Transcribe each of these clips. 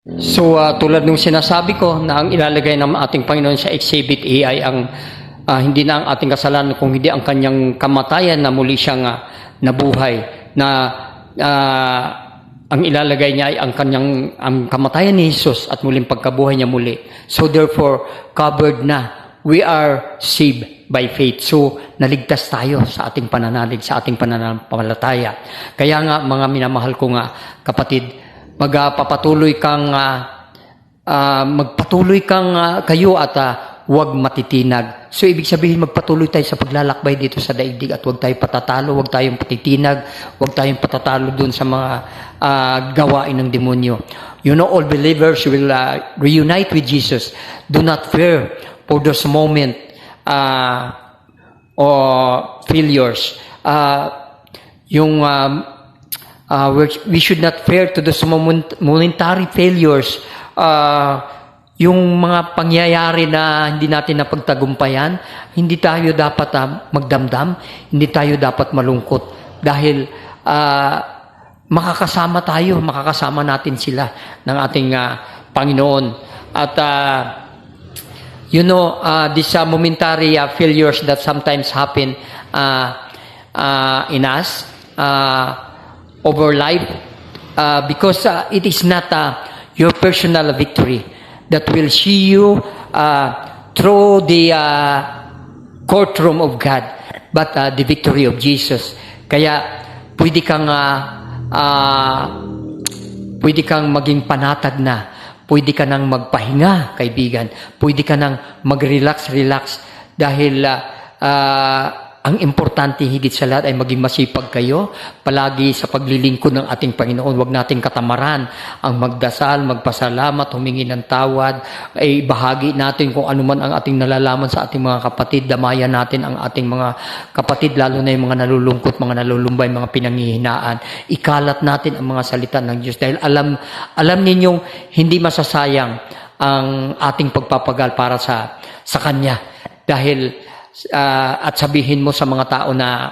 Tulad nung sinasabi ko na ang ilalagay ng ating Panginoon sa Exhibit A ay ang hindi na ang ating kasalanan, kung hindi ang kanyang kamatayan na muli siyang nabuhay, na ang ilalagay niya ay ang kamatayan ni Jesus at muling pagkabuhay niya muli. So therefore, covered na. We are saved by faith. So naligtas tayo sa ating pananalig, sa ating pananampalataya. Kaya nga, mga minamahal ko nga kapatid, magpatuloy kang kayo at huwag matitinag. So ibig sabihin, magpatuloy tayo sa paglalakbay dito sa daigdig at huwag tayong patatalo, huwag tayong patitinag, huwag tayong patatalo dun sa mga gawain ng demonyo. You know, all believers will reunite with Jesus. Do not fear for those moment or failures. We should not fear to those momentary failures. Yung mga pangyayari na hindi natin napagtagumpayan, hindi tayo dapat magdamdam, hindi tayo dapat malungkot. Dahil makakasama natin sila ng ating Panginoon. At these momentary failures that sometimes happen in us, over life, because it is not your personal victory that will see you through the courtroom of God, but the victory of Jesus. Kaya pwede kang maging panatag na, pwede ka nang magpahinga, kaibigan, pwede ka nang mag-relax dahil ang importante higit sa lahat ay maging masipag kayo palagi sa paglilingkod ng ating Panginoon. Huwag nating katamaran ang magdasal, magpasalamat, humingi ng tawad, ay bahagi natin kung ano man ang ating nalalaman sa ating mga kapatid. Damayan natin ang ating mga kapatid, lalo na yung mga nalulungkot, mga nalulumbay, mga pinanghihinaan. Ikalat natin ang mga salita ng Diyos dahil alam ninyong hindi masasayang ang ating pagpapagal para sa Kanya. Dahil at sabihin mo sa mga tao na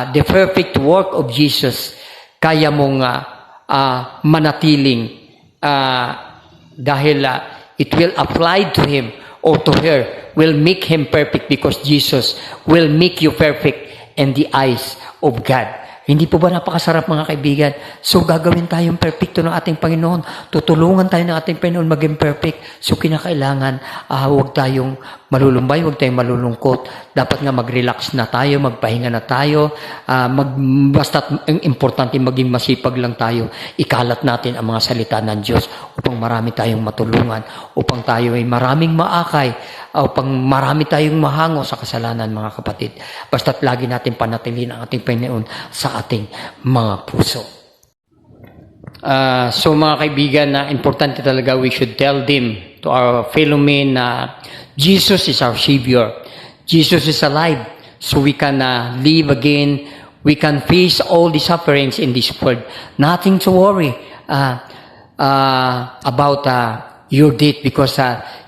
the perfect work of Jesus kaya mong manatiling dahil it will apply to him or to her, will make him perfect because Jesus will make you perfect in the eyes of God. Hindi po ba napakasarap, mga kaibigan? So gagawin tayong perfecto ng ating Panginoon. Tutulungan tayo ng ating Panginoon maging perfect. So kinakailangan, huwag tayong malulumbay, huwag tayong malulungkot. Dapat nga mag-relax na tayo, magpahinga na tayo. Basta't ang importante maging masipag lang tayo. Ikalat natin ang mga salita ng Diyos upang marami tayong matulungan, upang tayo ay maraming maakay, upang marami tayong mahango sa kasalanan, mga kapatid. Basta't lagi natin panatilin ang ating Panginoon sa ating mga puso. So mga kaibigan, importante talaga we should tell them, to our fellow men, na Jesus is our Savior. Jesus is alive. So we can live again. We can face all the sufferings in this world. Nothing to worry about your death, because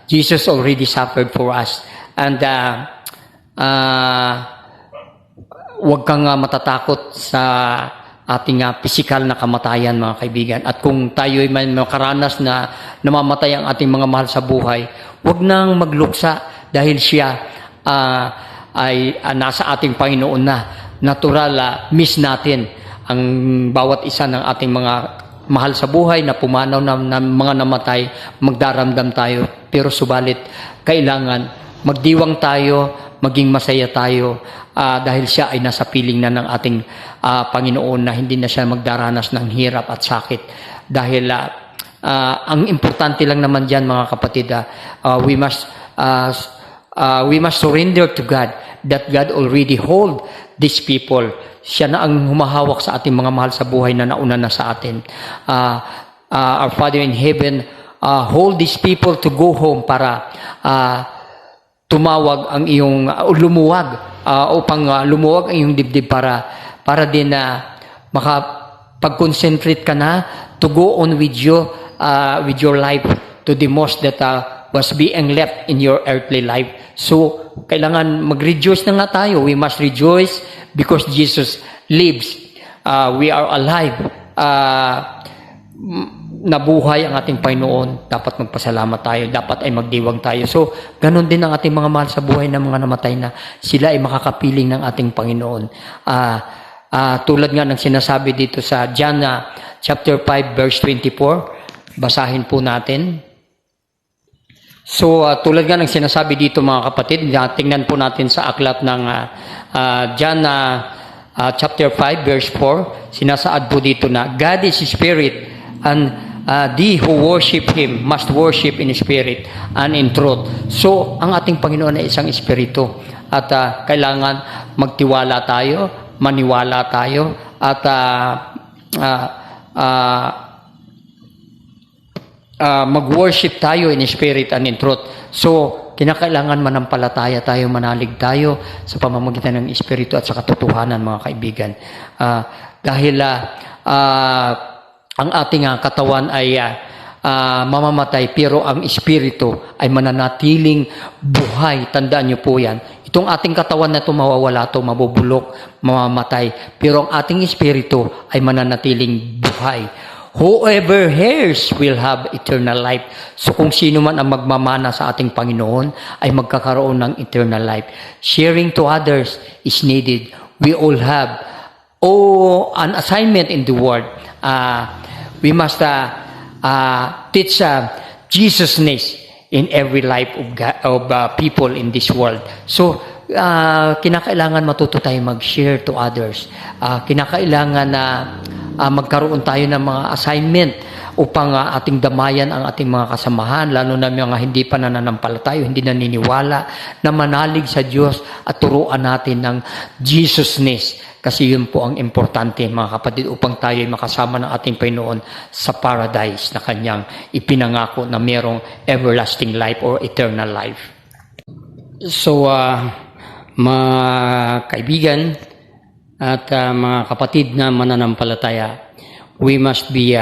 Jesus already suffered for us. And huwag kang matatakot sa ating physical na kamatayan, mga kaibigan. At kung tayo ay may makaranas na namamatay ang ating mga mahal sa buhay, huwag nang magluksa dahil siya ay nasa ating Panginoon na. Natural, miss natin ang bawat isa ng ating mga mahal sa buhay na pumanaw na mga namatay, magdaramdam tayo. Pero subalit, kailangan magdiwang tayo, maging masaya tayo, dahil siya ay nasa piling na ng ating Panginoon, na hindi na siya magdaranas ng hirap at sakit. Dahil ang importante lang naman dyan, mga kapatid, we must surrender to God, that God already hold these people. Siya na ang humahawak sa ating mga mahal sa buhay na nauna na sa atin. Our Father in heaven, hold these people to go home para tumawag ang iyong lumuwag, upang lumuwag ang iyong dibdib para din makapag-concentrate ka na to go on with your life to the most that was being left in your earthly life. So kailangan mag-rejoice na nga tayo. We must rejoice because Jesus lives. We are alive. nabuhay ang ating Panginoon, dapat magpasalamat tayo, dapat ay magdiwang tayo. So, ganun din ang ating mga mahal sa buhay ng mga namatay na sila ay makakapiling ng ating Panginoon. Tulad nga ng sinasabi dito sa John chapter 5 verse 24, basahin po natin. So, tulad nga ng sinasabi dito mga kapatid, tingnan po natin sa aklat ng John chapter 5 verse 4, sinasaad po dito na God is Spirit, and they who worship Him must worship in spirit and in truth. So, ang ating Panginoon ay isang espiritu at kailangan magtiwala tayo, maniwala tayo, at mag-worship tayo in spirit and in truth. So, kinakailangan manampalataya tayo, manalig tayo sa pamamagitan ng espiritu at sa katotohanan, mga kaibigan. Dahil ang ating katawan ay mamamatay, pero ang espiritu ay mananatiling buhay. Tandaan niyo po yan. Itong ating katawan na ito mawawala ito, mabubulok, mamamatay. Pero ang ating espiritu ay mananatiling buhay. Whoever hears will have eternal life. So kung sino man ang magmamana sa ating Panginoon ay magkakaroon ng eternal life. Sharing to others is needed. We all have an assignment in the world. We must teach Jesus-ness in every life of people in this world. So, kinakailangan matuto tayo mag-share to others. Kinakailangan na magkaroon tayo ng mga assignment upang ating damayan ang ating mga kasamahan, lalo na mga hindi pa nananampalataya, hindi naniniwala, na manalig sa Diyos at turuan natin ng Jesus-ness. Kasi yun po ang importante, mga kapatid, upang tayo ay makasama ng ating Panginoon sa paradise na Kanyang ipinangako na mayroong everlasting life or eternal life. So, mga kaibigan at mga kapatid na mananampalataya, we must be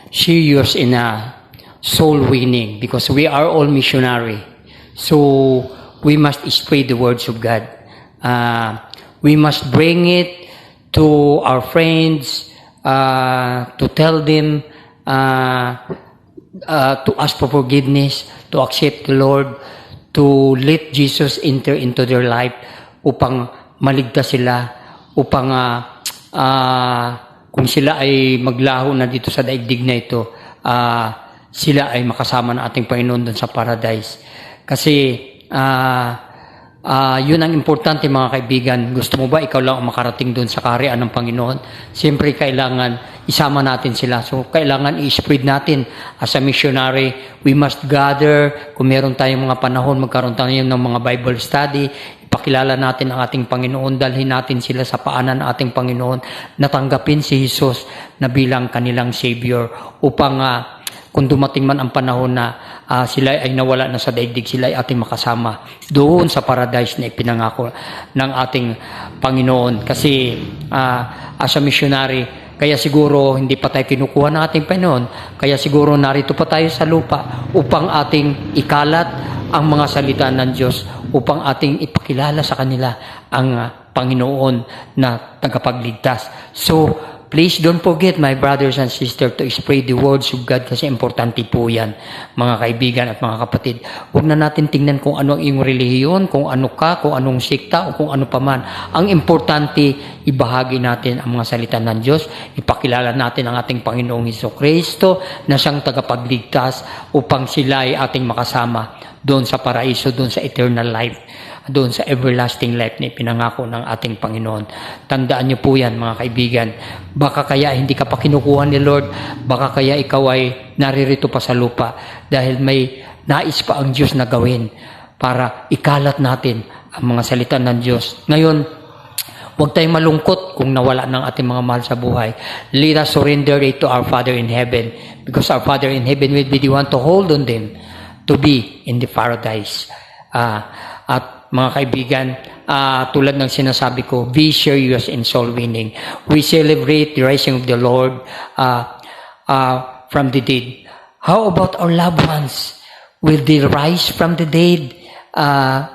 serious in soul winning because we are all missionary. So, we must spread the words of God. We must bring it to our friends, to tell them, to ask for forgiveness, to accept the Lord, to let Jesus enter into their life upang maligtas sila, upang kung sila ay maglaho na dito sa daigdig na ito, sila ay makasama ng ating Panginoon doon sa paradise. Kasi yun ang importante, mga kaibigan. Gusto mo ba ikaw lang ang makarating doon sa kaharian ng Panginoon? Siyempre kailangan isama natin sila. So kailangan i-spread natin as a missionary. We must gather. Kung meron tayong mga panahon, magkaroon tayo ng mga Bible study. Ipakilala natin ang ating Panginoon. Dalhin natin sila sa paanan ng ating Panginoon. Natanggapin si Jesus na bilang kanilang Savior upang kung dumating man ang panahon na sila ay nawala na sa daigdig, sila ay ating makasama doon sa paradise na ipinangako ng ating Panginoon. Kasi as a missionary, kaya siguro hindi pa tayo kinukuha ng ating Panginoon, kaya siguro narito pa tayo sa lupa upang ating ikalat ang mga salita ng Diyos, upang ating ipakilala sa kanila ang Panginoon na tagapagligtas. So, please don't forget, my brothers and sisters, to spread the words of God kasi importante po yan, mga kaibigan at mga kapatid. Huwag na natin tingnan kung ano ang iyong relihiyon, kung ano ka, kung anong sikta, o kung ano paman. Ang importante, ibahagi natin ang mga salita ng Diyos, ipakilala natin ang ating Panginoong Hesukristo na siyang tagapagligtas upang sila ay ating makasama doon sa paraiso, doon sa eternal life, doon sa everlasting life na pinangako ng ating Panginoon. Tandaan niyo po yan, mga kaibigan. Baka kaya hindi ka pa kinukuha ni Lord, baka kaya ikaw ay naririto pa sa lupa dahil may nais pa ang Diyos na gawin para ikalat natin ang mga salita ng Diyos. Ngayon, huwag tayong malungkot kung nawala ng ating mga mahal sa buhay. Let us surrender it to our Father in heaven, because our Father in heaven will be the one to hold on them to be in the paradise. At mga kaibigan, tulad ng sinasabi ko, be serious in soul winning. We celebrate the rising of the Lord from the dead. How about our loved ones? Will they rise from the dead?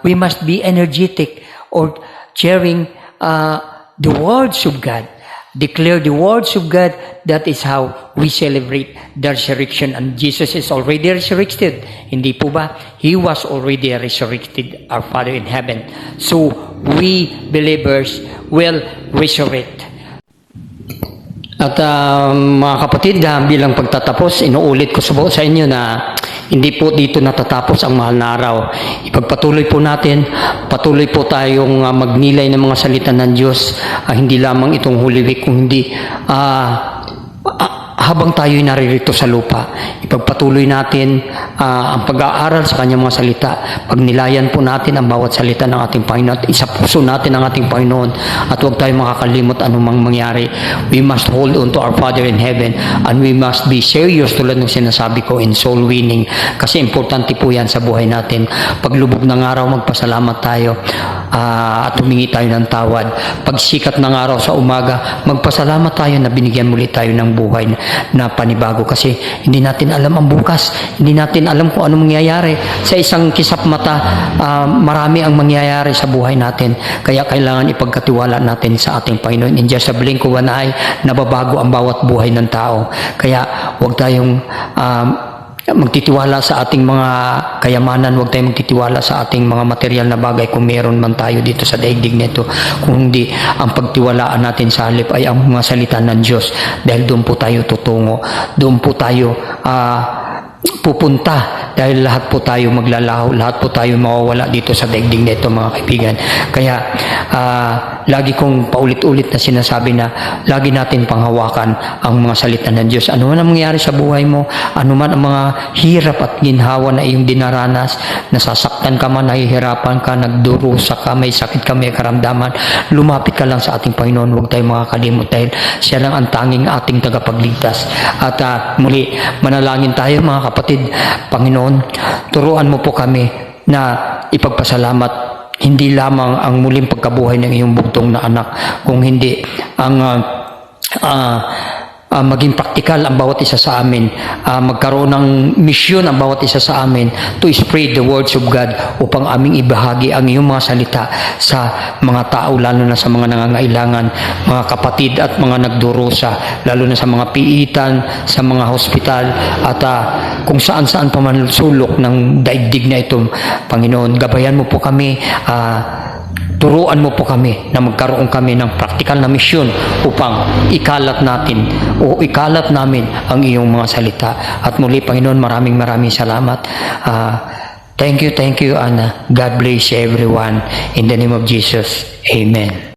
We must be energetic or sharing the words of God. declare the words of God. That is how we celebrate the resurrection. And Jesus is already resurrected. Hindi po ba? He was already resurrected, our Father in heaven. So, we believers will resurrect. At mga kapatid, bilang pagtatapos, inuulit ko sa inyo na hindi po dito natatapos ang mahal na araw. Ipagpatuloy po natin, patuloy po tayong magnilay ng mga salita ng Diyos, hindi lamang itong Holy Week, kung hindi habang tayo'y naririto sa lupa. Ipagpatuloy natin ang pag-aaral sa kanyang mga salita. Pagnilayan po natin ang bawat salita ng ating Panginoon at isapuso natin ang ating Panginoon at huwag tayong makakalimot anumang mangyari. We must hold on to our Father in heaven and we must be serious tulad ng sinasabi ko in soul winning kasi importante po yan sa buhay natin. Paglubog ng araw, magpasalamat tayo at humingi tayo ng tawad. Pagsikat ng araw sa umaga, magpasalamat tayo na binigyan muli tayo ng buhay na panibago kasi hindi natin alam ang bukas, hindi natin alam kung ano mangyayari. Sa isang kisap mata, marami ang mangyayari sa buhay natin, kaya kailangan ipagkatiwala natin sa ating Panginoon. In just a blink of an eye, nababago ang bawat buhay ng tao. Kaya huwag tayong magtitiwala sa ating mga kayamanan, huwag tayong magtitiwala sa ating mga material na bagay kung meron man tayo dito sa daigdig nito. Kung hindi, ang pagtiwalaan natin sa halip ay ang mga salita ng Diyos dahil doon po tayo tutungo, doon po tayo pupunta dahil lahat po tayo maglalaho, lahat po tayo mawawala dito sa daigdig nito mga kaibigan. Kaya lagi kong paulit-ulit na sinasabi na lagi natin panghawakan ang mga salita ng Diyos. Ano man ang mangyari sa buhay mo, ano man ang mga hirap at ginhawa na iyong dinaranas, nasasaktan ka man, nahihirapan ka, nagdurusa ka, may sakit ka, may karamdaman, lumapit ka lang sa ating Panginoon. Huwag tayong makakalimot dahil siya lang ang tanging ating tagapagligtas. At muli, manalangin tayo mga kapatid. Panginoon, turuan mo po kami na ipagpasalamat hindi lamang ang muling pagkabuhay ng iyong bugtong na anak, kung hindi ang maging praktikal ang bawat isa sa amin, magkaroon ng misyon ang bawat isa sa amin to spread the words of God upang aming ibahagi ang iyong mga salita sa mga tao, lalo na sa mga nangangailangan, mga kapatid at mga nagdurusa, lalo na sa mga piitan, sa mga hospital at kung saan-saan pa man sulok ng daigdig na ito. Panginoon, gabayan mo po kami, turuan mo po kami na magkaroon kami ng praktikal na misyon upang ikalat namin ang iyong mga salita. At muli, Panginoon, maraming salamat. Thank you, and God bless everyone. In the name of Jesus, Amen.